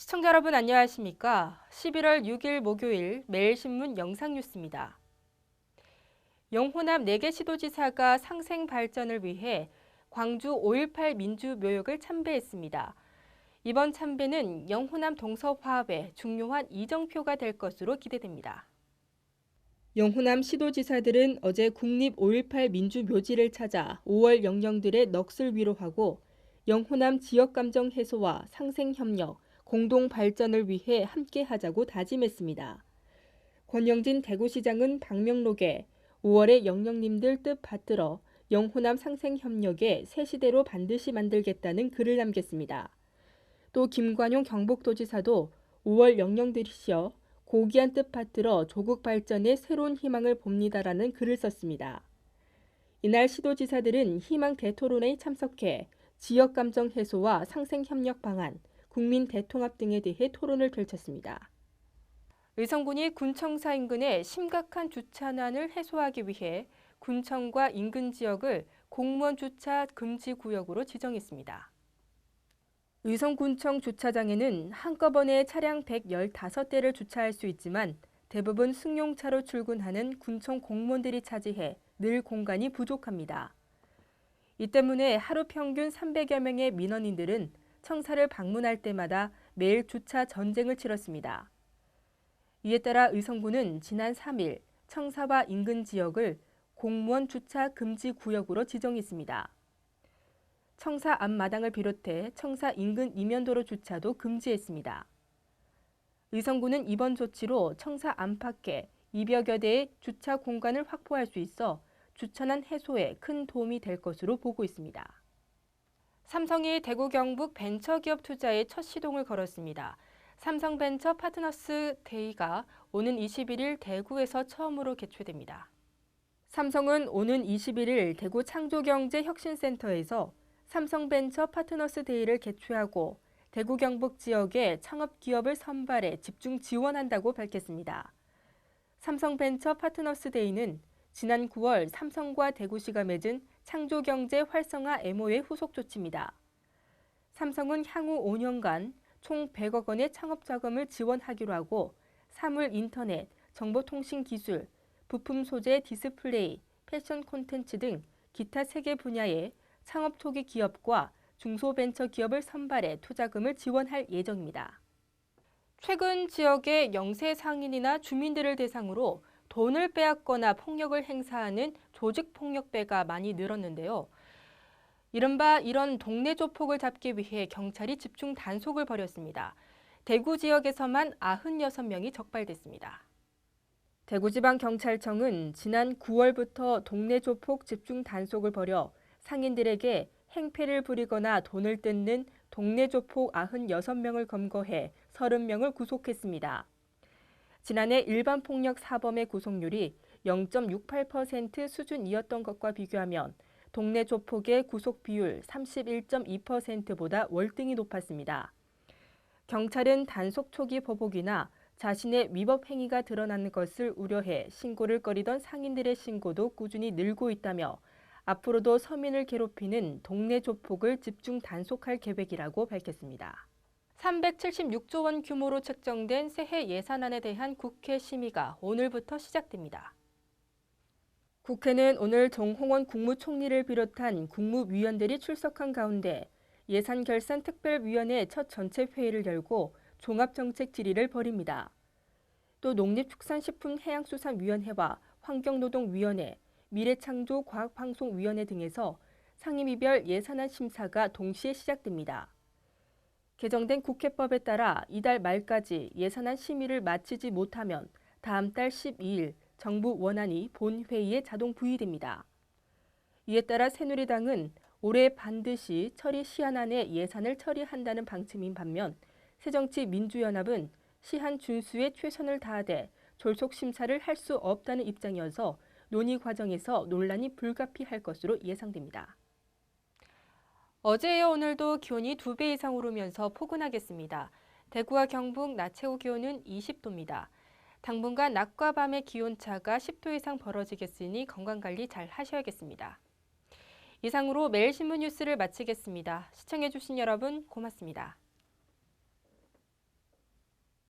시청자 여러분 안녕하십니까? 11월 6일 목요일 매일신문 영상뉴스입니다. 영호남 4개 시도지사가 상생 발전을 위해 광주 5.18 민주묘역을 참배했습니다. 이번 참배는 영호남 동서화합에 중요한 이정표가 될 것으로 기대됩니다. 영호남 시도지사들은 어제 국립 5.18 민주묘지를 찾아 5월 영령들의 넋을 위로하고 영호남 지역감정 해소와 상생협력, 공동 발전을 위해 함께하자고 다짐했습니다. 권영진 대구시장은 방명록에 5월의 영령님들 뜻 받들어 영호남 상생협력의 새 시대로 반드시 만들겠다는 글을 남겼습니다. 또 김관용 경북도지사도 5월 영령들이시여 고귀한 뜻 받들어 조국 발전에 새로운 희망을 봅니다라는 글을 썼습니다. 이날 시도지사들은 희망 대토론회에 참석해 지역감정 해소와 상생협력 방안, 국민 대통합 등에 대해 토론을 펼쳤습니다. 의성군이 군청사 인근의 심각한 주차난을 해소하기 위해 군청과 인근 지역을 공무원 주차 금지 구역으로 지정했습니다. 의성군청 주차장에는 한꺼번에 차량 115대를 주차할 수 있지만 대부분 승용차로 출근하는 군청 공무원들이 차지해 늘 공간이 부족합니다. 이 때문에 하루 평균 300여 명의 민원인들은 청사를 방문할 때마다 매일 주차 전쟁을 치렀습니다. 이에 따라 의성군은 지난 3일 청사와 인근 지역을 공무원 주차 금지 구역으로 지정했습니다. 청사 앞마당을 비롯해 청사 인근 이면도로 주차도 금지했습니다. 의성군은 이번 조치로 청사 안팎에 200여 대의 주차 공간을 확보할 수 있어 주차난 해소에 큰 도움이 될 것으로 보고 있습니다. 삼성이 대구 경북 벤처기업 투자에 첫 시동을 걸었습니다. 삼성벤처 파트너스 데이가 오는 21일 대구에서 처음으로 개최됩니다. 삼성은 오는 21일 대구 창조경제혁신센터에서 삼성벤처 파트너스 데이를 개최하고 대구 경북 지역의 창업기업을 선발해 집중 지원한다고 밝혔습니다. 삼성벤처 파트너스 데이는 지난 9월 삼성과 대구시가 맺은 창조경제 활성화 MOU의 후속 조치입니다. 삼성은 향후 5년간 총 100억 원의 창업 자금을 지원하기로 하고 사물 인터넷, 정보통신 기술, 부품 소재 디스플레이, 패션 콘텐츠 등 기타 3개 분야의 창업 초기 기업과 중소벤처기업을 선발해 투자금을 지원할 예정입니다. 최근 지역의 영세 상인이나 주민들을 대상으로 돈을 빼앗거나 폭력을 행사하는 조직폭력배가 많이 늘었는데요. 이른바 이런 동네 조폭을 잡기 위해 경찰이 집중 단속을 벌였습니다. 대구 지역에서만 96명이 적발됐습니다. 대구지방경찰청은 지난 9월부터 동네 조폭 집중 단속을 벌여 상인들에게 행패를 부리거나 돈을 뜯는 동네 조폭 96명을 검거해 30명을 구속했습니다. 지난해 일반 폭력 사범의 구속률이 0.68% 수준이었던 것과 비교하면 동네 조폭의 구속 비율 31.2%보다 월등히 높았습니다. 경찰은 단속 초기 보복이나 자신의 위법 행위가 드러나는 것을 우려해 신고를 꺼리던 상인들의 신고도 꾸준히 늘고 있다며 앞으로도 서민을 괴롭히는 동네 조폭을 집중 단속할 계획이라고 밝혔습니다. 376조 원 규모로 책정된 새해 예산안에 대한 국회 심의가 오늘부터 시작됩니다. 국회는 오늘 정홍원 국무총리를 비롯한 국무위원들이 출석한 가운데 예산결산특별위원회 첫 전체 회의를 열고 종합정책 질의를 벌입니다. 또 농림축산식품해양수산위원회와 환경노동위원회, 미래창조과학방송위원회 등에서 상임위별 예산안 심사가 동시에 시작됩니다. 개정된 국회법에 따라 이달 말까지 예산안 심의를 마치지 못하면 다음 달 12일 정부 원안이 본회의에 자동 부의됩니다. 이에 따라 새누리당은 올해 반드시 처리 시한 안에 예산을 처리한다는 방침인 반면 새정치민주연합은 시한 준수에 최선을 다하되 졸속 심사를 할 수 없다는 입장이어서 논의 과정에서 논란이 불가피할 것으로 예상됩니다. 어제에 이어 오늘도 기온이 2배 이상 오르면서 포근하겠습니다. 대구와 경북 낮 최고 기온은 20도입니다. 당분간 낮과 밤의 기온차가 10도 이상 벌어지겠으니 건강관리 잘 하셔야겠습니다. 이상으로 매일신문 뉴스를 마치겠습니다. 시청해주신 여러분 고맙습니다.